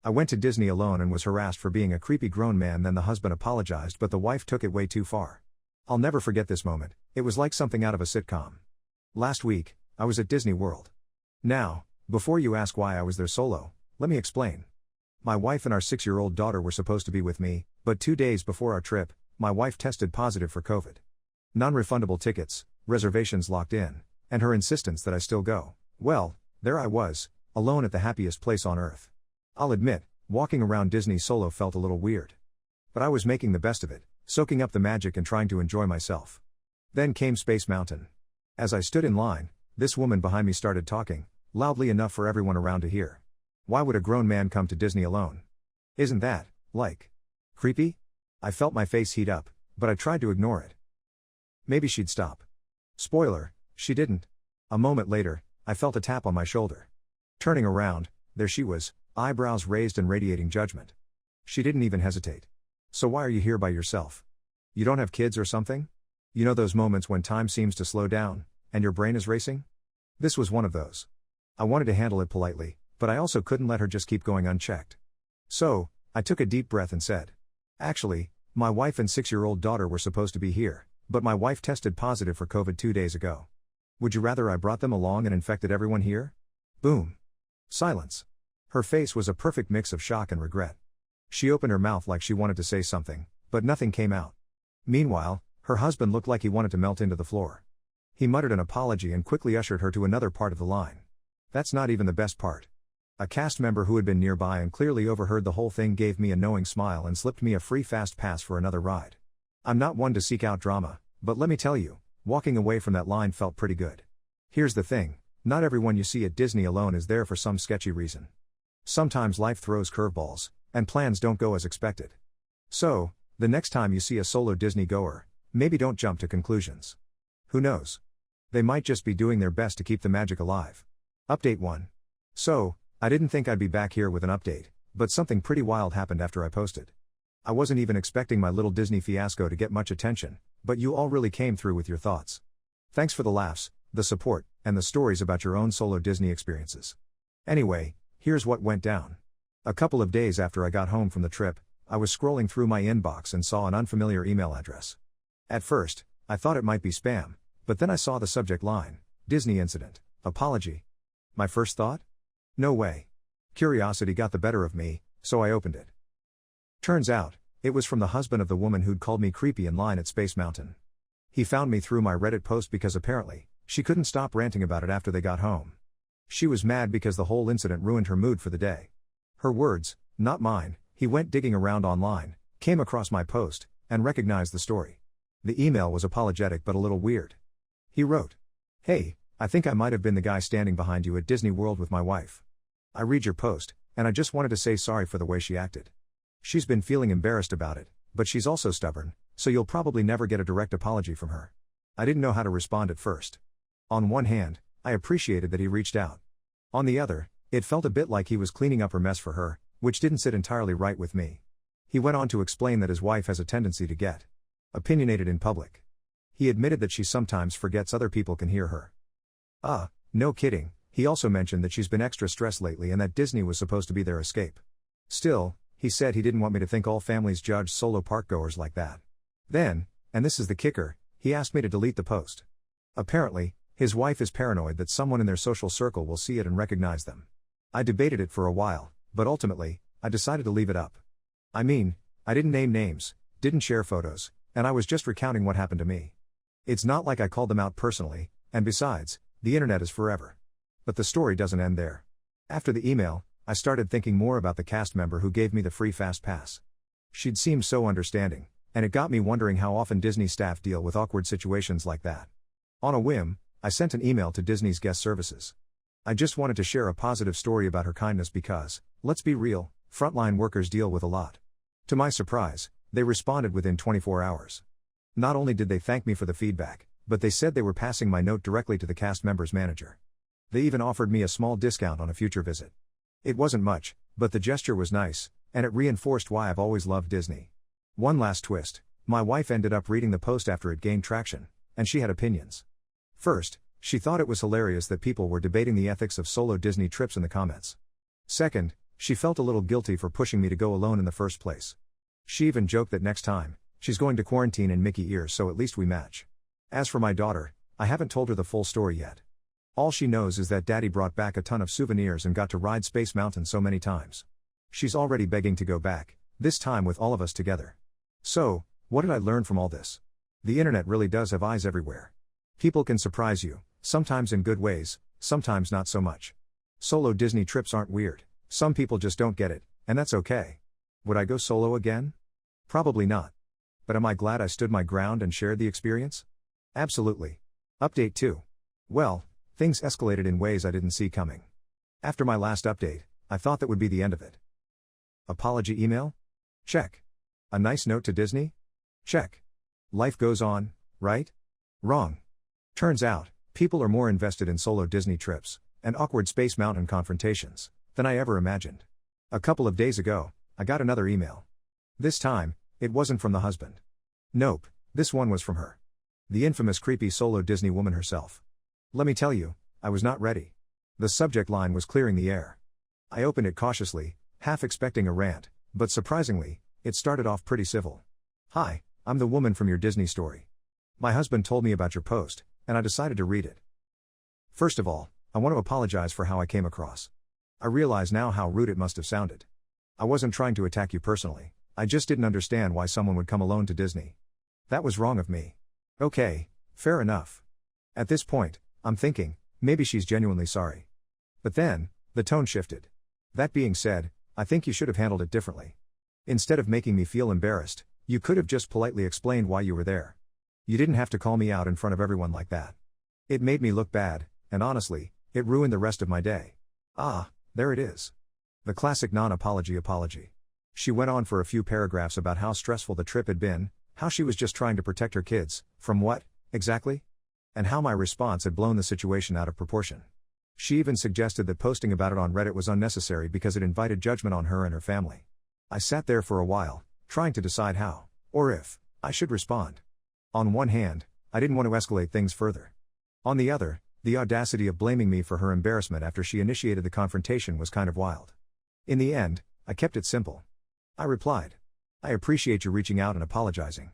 I went to Disney alone and was harassed for being a creepy grown man. Then the husband apologized, but the wife took it way too far. I'll never forget this moment. It was like something out of a sitcom. Last week, I was at Disney World. Now, before you ask why I was there solo, let me explain. My wife and our 6-year-old daughter were supposed to be with me, but 2 days before our trip, my wife tested positive for COVID. Non-refundable tickets, reservations locked in, and her insistence that I still go. Well, there I was, alone at the happiest place on earth. I'll admit, walking around Disney solo felt a little weird. But I was making the best of it, soaking up the magic and trying to enjoy myself. Then came Space Mountain. As I stood in line, this woman behind me started talking, loudly enough for everyone around to hear. Why would a grown man come to Disney alone? Isn't that, like, creepy? I felt my face heat up, but I tried to ignore it. Maybe she'd stop. Spoiler, she didn't. A moment later, I felt a tap on my shoulder. Turning around, there she was, eyebrows raised and radiating judgment. She didn't even hesitate. So why are you here by yourself? You don't have kids or something? You know those moments when time seems to slow down, and your brain is racing? This was one of those. I wanted to handle it politely, but I also couldn't let her just keep going unchecked. So, I took a deep breath and said, actually, my wife and 6-year-old daughter were supposed to be here, but my wife tested positive for COVID 2 days ago. Would you rather I brought them along and infected everyone here? Boom. Silence. Her face was a perfect mix of shock and regret. She opened her mouth like she wanted to say something, but nothing came out. Meanwhile, her husband looked like he wanted to melt into the floor. He muttered an apology and quickly ushered her to another part of the line. That's not even the best part. A cast member who had been nearby and clearly overheard the whole thing gave me a knowing smile and slipped me a free fast pass for another ride. I'm not one to seek out drama, but let me tell you, walking away from that line felt pretty good. Here's the thing, not everyone you see at Disney alone is there for some sketchy reason. Sometimes life throws curveballs, and plans don't go as expected. So, the next time you see a solo Disney goer, maybe don't jump to conclusions. Who knows? They might just be doing their best to keep the magic alive. Update 1. So, I didn't think I'd be back here with an update, but something pretty wild happened after I posted. I wasn't even expecting my little Disney fiasco to get much attention, but you all really came through with your thoughts. Thanks for the laughs, the support, and the stories about your own solo Disney experiences. Anyway, here's what went down. A couple of days after I got home from the trip, I was scrolling through my inbox and saw an unfamiliar email address. At first, I thought it might be spam, but then I saw the subject line, Disney incident, apology. My first thought? No way. Curiosity got the better of me, so I opened it. Turns out, it was from the husband of the woman who'd called me creepy in line at Space Mountain. He found me through my Reddit post because apparently, she couldn't stop ranting about it after they got home. She was mad because the whole incident ruined her mood for the day. Her words, not mine. He went digging around online, came across my post, and recognized the story. The email was apologetic but a little weird. He wrote, "Hey, I think I might have been the guy standing behind you at Disney World with my wife. I read your post, and I just wanted to say sorry for the way she acted. She's been feeling embarrassed about it, but she's also stubborn, so you'll probably never get a direct apology from her. I didn't know how to respond at first. On one hand, I appreciated that he reached out. On the other, it felt a bit like he was cleaning up her mess for her, which didn't sit entirely right with me." He went on to explain that his wife has a tendency to get opinionated in public. He admitted that she sometimes forgets other people can hear her. No kidding. He also mentioned that she's been extra stressed lately and that Disney was supposed to be their escape. Still, he said he didn't want me to think all families judge solo parkgoers like that. Then, and this is the kicker, he asked me to delete the post. Apparently, his wife is paranoid that someone in their social circle will see it and recognize them. I debated it for a while, but ultimately, I decided to leave it up. I mean, I didn't name names, didn't share photos, and I was just recounting what happened to me. It's not like I called them out personally, and besides, the internet is forever. But the story doesn't end there. After the email, I started thinking more about the cast member who gave me the free fast pass. She'd seemed so understanding, and it got me wondering how often Disney staff deal with awkward situations like that. On a whim, I sent an email to Disney's guest services. I just wanted to share a positive story about her kindness because, let's be real, frontline workers deal with a lot. To my surprise, they responded within 24 hours. Not only did they thank me for the feedback, but they said they were passing my note directly to the cast member's manager. They even offered me a small discount on a future visit. It wasn't much, but the gesture was nice, and it reinforced why I've always loved Disney. One last twist, my wife ended up reading the post after it gained traction, and she had opinions. First, she thought it was hilarious that people were debating the ethics of solo Disney trips in the comments. Second, She felt a little guilty for pushing me to go alone in the first place. She even joked that next time, she's going to quarantine in Mickey ears so at least we match. As for my daughter, I haven't told her the full story yet. All she knows is that Daddy brought back a ton of souvenirs and got to ride Space Mountain so many times. She's already begging to go back, this time with all of us together. So, what did I learn from all this? The internet really does have eyes everywhere. People can surprise you, sometimes in good ways, sometimes not so much. Solo Disney trips aren't weird, some people just don't get it, and that's okay. Would I go solo again? Probably not. But am I glad I stood my ground and shared the experience? Absolutely. Update 2. Well, things escalated in ways I didn't see coming. After my last update, I thought that would be the end of it. Apology email? Check. A nice note to Disney? Check. Life goes on, right? Wrong. Turns out, people are more invested in solo Disney trips and awkward Space Mountain confrontations than I ever imagined. A couple of days ago, I got another email. This time, it wasn't from the husband. Nope, this one was from her. The infamous creepy solo Disney woman herself. Let me tell you, I was not ready. The subject line was clearing the air. I opened it cautiously, half expecting a rant, but surprisingly, it started off pretty civil. Hi, I'm the woman from your Disney story. My husband told me about your post, and I decided to read it. First of all, I want to apologize for how I came across. I realize now how rude it must have sounded. I wasn't trying to attack you personally, I just didn't understand why someone would come alone to Disney. That was wrong of me. Okay, fair enough. At this point, I'm thinking, maybe she's genuinely sorry. But then, the tone shifted. That being said, I think you should have handled it differently. Instead of making me feel embarrassed, you could have just politely explained why you were there. You didn't have to call me out in front of everyone like that. It made me look bad, and honestly, it ruined the rest of my day. Ah, there it is. The classic non-apology apology. She went on for a few paragraphs about how stressful the trip had been, how she was just trying to protect her kids, from what, exactly? And how my response had blown the situation out of proportion. She even suggested that posting about it on Reddit was unnecessary because it invited judgment on her and her family. I sat there for a while, trying to decide how, or if, I should respond. On one hand, I didn't want to escalate things further. On the other, the audacity of blaming me for her embarrassment after she initiated the confrontation was kind of wild. In the end, I kept it simple. I replied, I appreciate you reaching out and apologizing.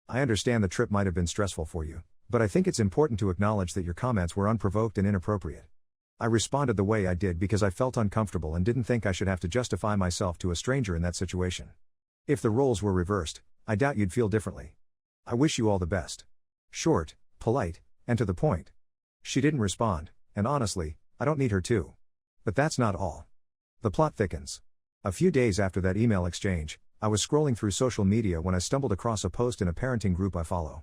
I understand the trip might have been stressful for you, but I think it's important to acknowledge that your comments were unprovoked and inappropriate. I responded the way I did because I felt uncomfortable and didn't think I should have to justify myself to a stranger in that situation. If the roles were reversed, I doubt you'd feel differently. I wish you all the best. Short, polite, and to the point. She didn't respond, and honestly, I don't need her to. But that's not all. The plot thickens. A few days after that email exchange, I was scrolling through social media when I stumbled across a post in a parenting group I follow.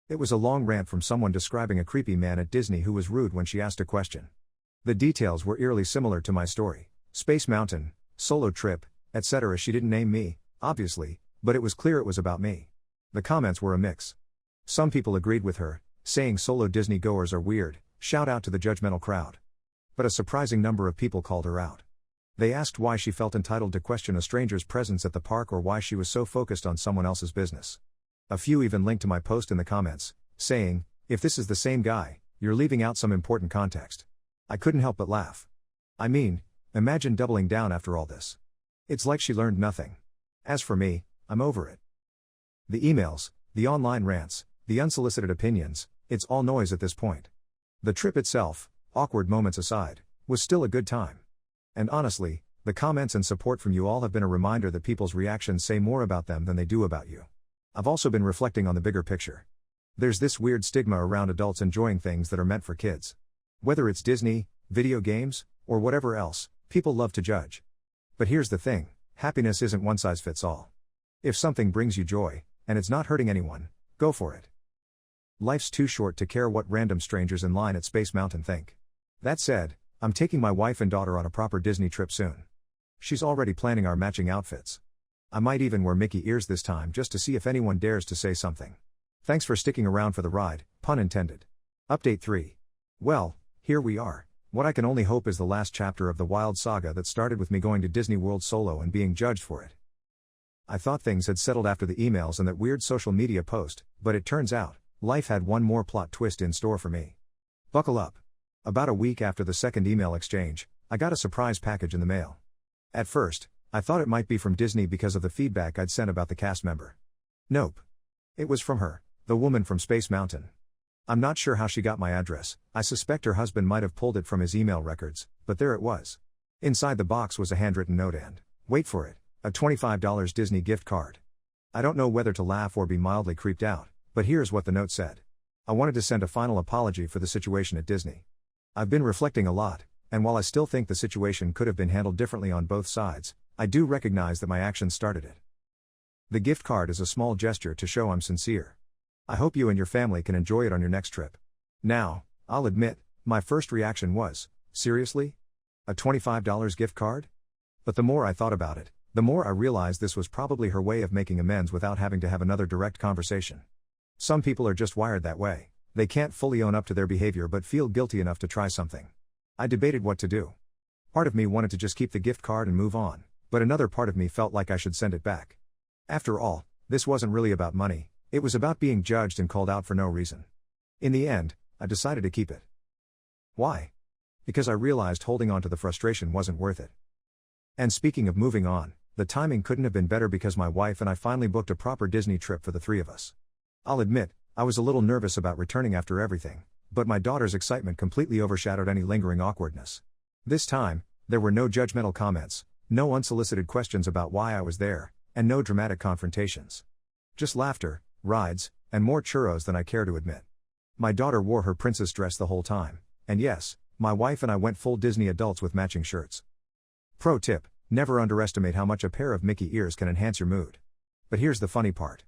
It was a long rant from someone describing a creepy man at Disney who was rude when she asked a question. The details were eerily similar to my story. Space Mountain, solo trip, etc. She didn't name me, obviously, but it was clear it was about me. The comments were a mix. Some people agreed with her, saying solo Disney goers are weird, shout out to the judgmental crowd. But a surprising number of people called her out. They asked why she felt entitled to question a stranger's presence at the park or why she was so focused on someone else's business. A few even linked to my post in the comments, saying, if this is the same guy, you're leaving out some important context. I couldn't help but laugh. I mean, imagine doubling down after all this. It's like she learned nothing. As for me, I'm over it. The emails, the online rants, the unsolicited opinions, it's all noise at this point. The trip itself, awkward moments aside, was still a good time. And honestly, the comments and support from you all have been a reminder that people's reactions say more about them than they do about you. I've also been reflecting on the bigger picture. There's this weird stigma around adults enjoying things that are meant for kids. Whether it's Disney, video games, or whatever else, people love to judge. But here's the thing, happiness isn't one size fits all. If something brings you joy, and it's not hurting anyone, go for it. Life's too short to care what random strangers in line at Space Mountain think. That said, I'm taking my wife and daughter on a proper Disney trip soon. She's already planning our matching outfits. I might even wear Mickey ears this time just to see if anyone dares to say something. Thanks for sticking around for the ride, pun intended. Update 3. Well, here we are. What I can only hope is the last chapter of the wild saga that started with me going to Disney World solo and being judged for it. I thought things had settled after the emails and that weird social media post, but it turns out, life had one more plot twist in store for me. Buckle up. About a week after the second email exchange, I got a surprise package in the mail. At first, I thought it might be from Disney because of the feedback I'd sent about the cast member. Nope. It was from her, the woman from Space Mountain. I'm not sure how she got my address. I suspect her husband might have pulled it from his email records, but there it was. Inside the box was a handwritten note and, wait for it, a $25 Disney gift card. I don't know whether to laugh or be mildly creeped out, but here's what the note said. I wanted to send a final apology for the situation at Disney. I've been reflecting a lot, and while I still think the situation could have been handled differently on both sides, I do recognize that my actions started it. The gift card is a small gesture to show I'm sincere. I hope you and your family can enjoy it on your next trip. Now, I'll admit, my first reaction was, seriously? A $25 gift card? But the more I thought about it, the more I realized this was probably her way of making amends without having to have another direct conversation. Some people are just wired that way. They can't fully own up to their behavior but feel guilty enough to try something. I debated what to do. Part of me wanted to just keep the gift card and move on, but another part of me felt like I should send it back. After all, this wasn't really about money, it was about being judged and called out for no reason. In the end, I decided to keep it. Why? Because I realized holding on to the frustration wasn't worth it. And speaking of moving on, the timing couldn't have been better because my wife and I finally booked a proper Disney trip for the three of us. I'll admit, I was a little nervous about returning after everything, but my daughter's excitement completely overshadowed any lingering awkwardness. This time, there were no judgmental comments, no unsolicited questions about why I was there, and no dramatic confrontations. Just laughter, rides, and more churros than I care to admit. My daughter wore her princess dress the whole time, and yes, my wife and I went full Disney adults with matching shirts. Pro tip, never underestimate how much a pair of Mickey ears can enhance your mood. But here's the funny part.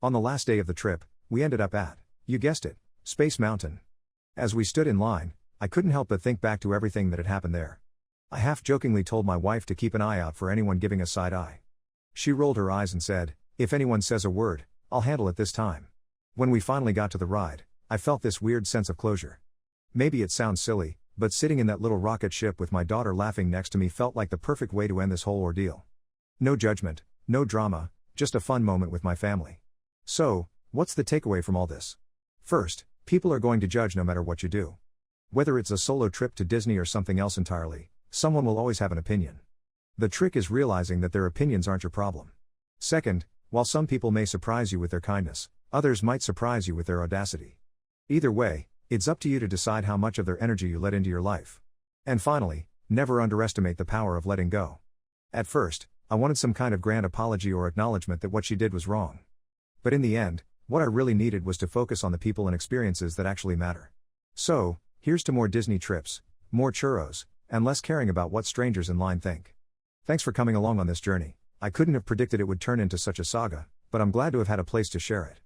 On the last day of the trip, we ended up at, you guessed it, Space Mountain. As we stood in line, I couldn't help but think back to everything that had happened there. I half-jokingly told my wife to keep an eye out for anyone giving a side eye. She rolled her eyes and said, if anyone says a word, I'll handle it this time. When we finally got to the ride, I felt this weird sense of closure. Maybe it sounds silly, but sitting in that little rocket ship with my daughter laughing next to me felt like the perfect way to end this whole ordeal. No judgment, no drama, just a fun moment with my family. So, what's the takeaway from all this? First, people are going to judge no matter what you do. Whether it's a solo trip to Disney or something else entirely, someone will always have an opinion. The trick is realizing that their opinions aren't your problem. Second, while some people may surprise you with their kindness, others might surprise you with their audacity. Either way, it's up to you to decide how much of their energy you let into your life. And finally, never underestimate the power of letting go. At first, I wanted some kind of grand apology or acknowledgement that what she did was wrong. But in the end, what I really needed was to focus on the people and experiences that actually matter. So, here's to more Disney trips, more churros, and less caring about what strangers in line think. Thanks for coming along on this journey. I couldn't have predicted it would turn into such a saga, but I'm glad to have had a place to share it.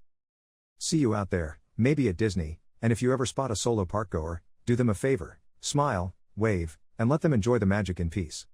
See you out there, maybe at Disney, and if you ever spot a solo park goer, do them a favor, smile, wave, and let them enjoy the magic in peace.